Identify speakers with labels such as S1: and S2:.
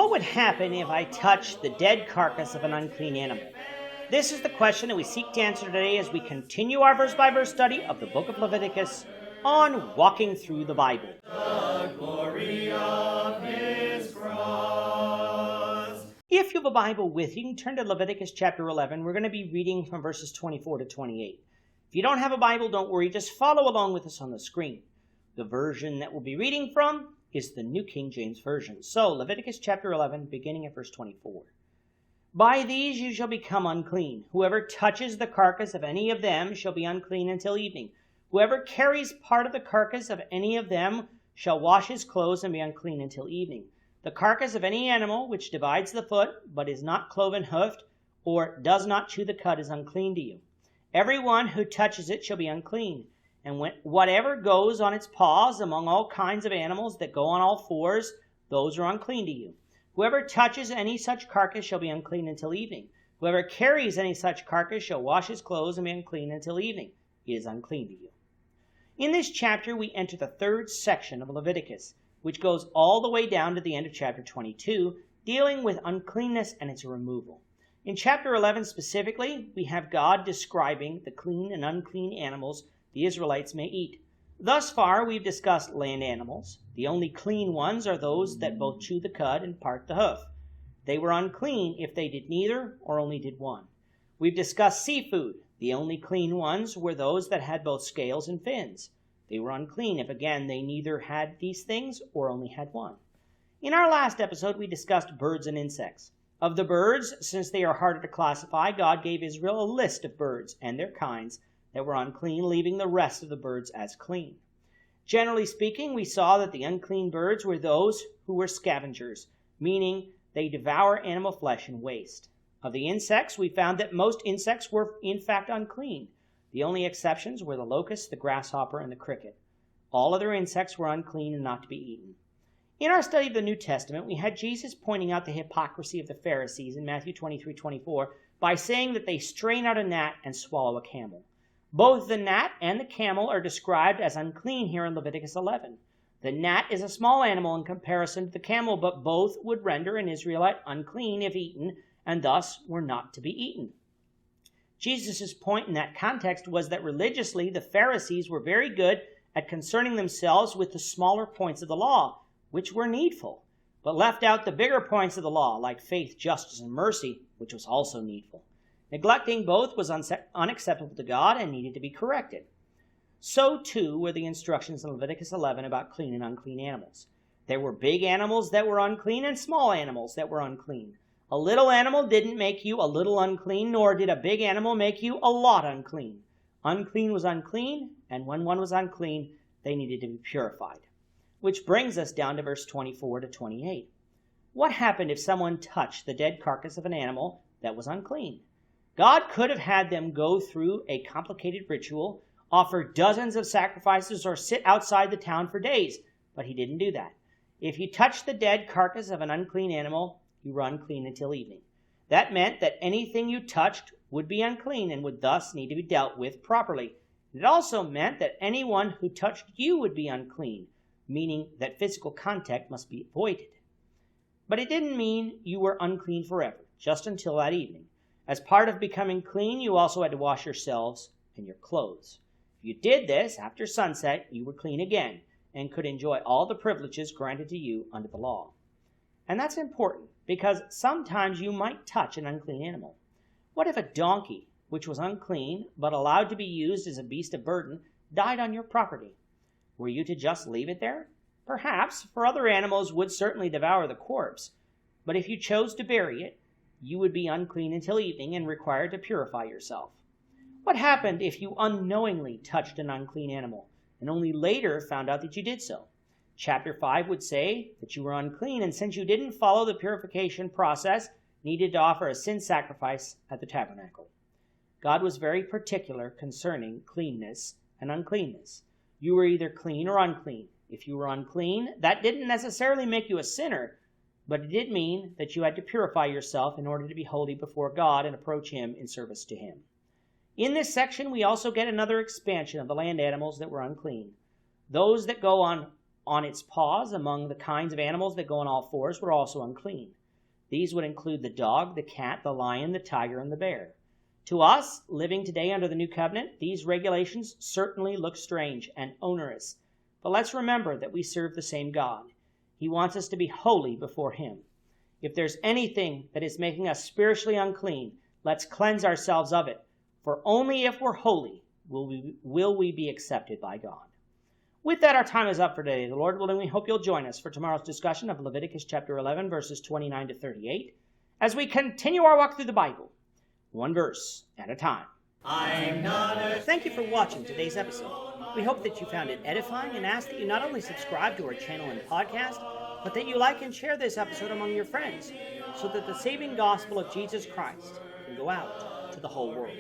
S1: What would happen if I touched the dead carcass of an unclean animal? This is the question that we seek to answer today as we continue our verse-by-verse study of the book of Leviticus on Walking Through the Bible.
S2: The glory of his cross.
S1: If you have a Bible with you, you can turn to Leviticus chapter 11. We're going to be reading from verses 24 to 28. If you don't have a Bible, don't worry. Just follow along with us on the screen. The version that we'll be reading from is the New King James Version. So, Leviticus chapter 11, beginning at verse 24. By these you shall become unclean. Whoever touches the carcass of any of them shall be unclean until evening. Whoever carries part of the carcass of any of them shall wash his clothes and be unclean until evening. The carcass of any animal which divides the foot, but is not cloven hoofed, or does not chew the cud, is unclean to you. Every one who touches it shall be unclean. And whatever goes on its paws among all kinds of animals that go on all fours, those are unclean to you. Whoever touches any such carcass shall be unclean until evening. Whoever carries any such carcass shall wash his clothes and be unclean until evening. It is unclean to you. In this chapter, we enter the third section of Leviticus, which goes all the way down to the end of chapter 22, dealing with uncleanness and its removal. In chapter 11 specifically, we have God describing the clean and unclean animals the Israelites may eat. Thus far, we've discussed land animals. The only clean ones are those that both chew the cud and part the hoof. They were unclean if they did neither or only did one. We've discussed seafood. The only clean ones were those that had both scales and fins. They were unclean if, again, they neither had these things or only had one. In our last episode, we discussed birds and insects. Of the birds, since they are harder to classify, God gave Israel a list of birds and their kinds that were unclean, leaving the rest of the birds as clean. Generally speaking, we saw that the unclean birds were those who were scavengers, meaning they devour animal flesh and waste. Of the insects, we found that most insects were in fact unclean. The only exceptions were the locust, the grasshopper, and the cricket. All other insects were unclean and not to be eaten. In our study of the New Testament, we had Jesus pointing out the hypocrisy of the Pharisees in Matthew 23:24 by saying that they strain out a gnat and swallow a camel. Both the gnat and the camel are described as unclean here in Leviticus 11. The gnat is a small animal in comparison to the camel, but both would render an Israelite unclean if eaten, and thus were not to be eaten. Jesus' point in that context was that religiously the Pharisees were very good at concerning themselves with the smaller points of the law, which were needful, but left out the bigger points of the law, like faith, justice, and mercy, which was also needful. Neglecting both was unacceptable to God and needed to be corrected. So too were the instructions in Leviticus 11 about clean and unclean animals. There were big animals that were unclean and small animals that were unclean. A little animal didn't make you a little unclean, nor did a big animal make you a lot unclean. Unclean was unclean, and when one was unclean, they needed to be purified. Which brings us down to verse 24 to 28. What happened if someone touched the dead carcass of an animal that was unclean? God could have had them go through a complicated ritual, offer dozens of sacrifices, or sit outside the town for days, but he didn't do that. If you touched the dead carcass of an unclean animal, you were unclean until evening. That meant that anything you touched would be unclean and would thus need to be dealt with properly. It also meant that anyone who touched you would be unclean, meaning that physical contact must be avoided. But it didn't mean you were unclean forever, just until that evening. As part of becoming clean, you also had to wash yourselves and your clothes. If you did this after sunset, you were clean again and could enjoy all the privileges granted to you under the law. And that's important because sometimes you might touch an unclean animal. What if a donkey, which was unclean but allowed to be used as a beast of burden, died on your property? Were you to just leave it there? Perhaps, for other animals would certainly devour the corpse. But if you chose to bury it, you would be unclean until evening and required to purify yourself. What happened if you unknowingly touched an unclean animal and only later found out that you did so? Chapter 5 would say that you were unclean, and since you didn't follow the purification process, needed to offer a sin sacrifice at the tabernacle. God was very particular concerning cleanness and uncleanness. You were either clean or unclean. If you were unclean, that didn't necessarily make you a sinner, but it did mean that you had to purify yourself in order to be holy before God and approach him in service to him. In this section, we also get another expansion of the land animals that were unclean. Those that go on on its paws among the kinds of animals that go on all fours were also unclean. These would include the dog, the cat, the lion, the tiger, and the bear. To us, living today under the new covenant, these regulations certainly look strange and onerous. But let's remember that we serve the same God. He wants us to be holy before him. If there's anything that is making us spiritually unclean, let's cleanse ourselves of it. For only if we're holy will we be accepted by God. With that, our time is up for today. The Lord willing, we hope you'll join us for tomorrow's discussion of Leviticus chapter 11, verses 29 to 38, as we continue our walk through the Bible, one verse at a time. Thank you for watching today's episode. We hope that you found it edifying and ask that you not only subscribe to our channel and podcast, but that you like and share this episode among your friends, so that the saving gospel of Jesus Christ can go out to the whole world.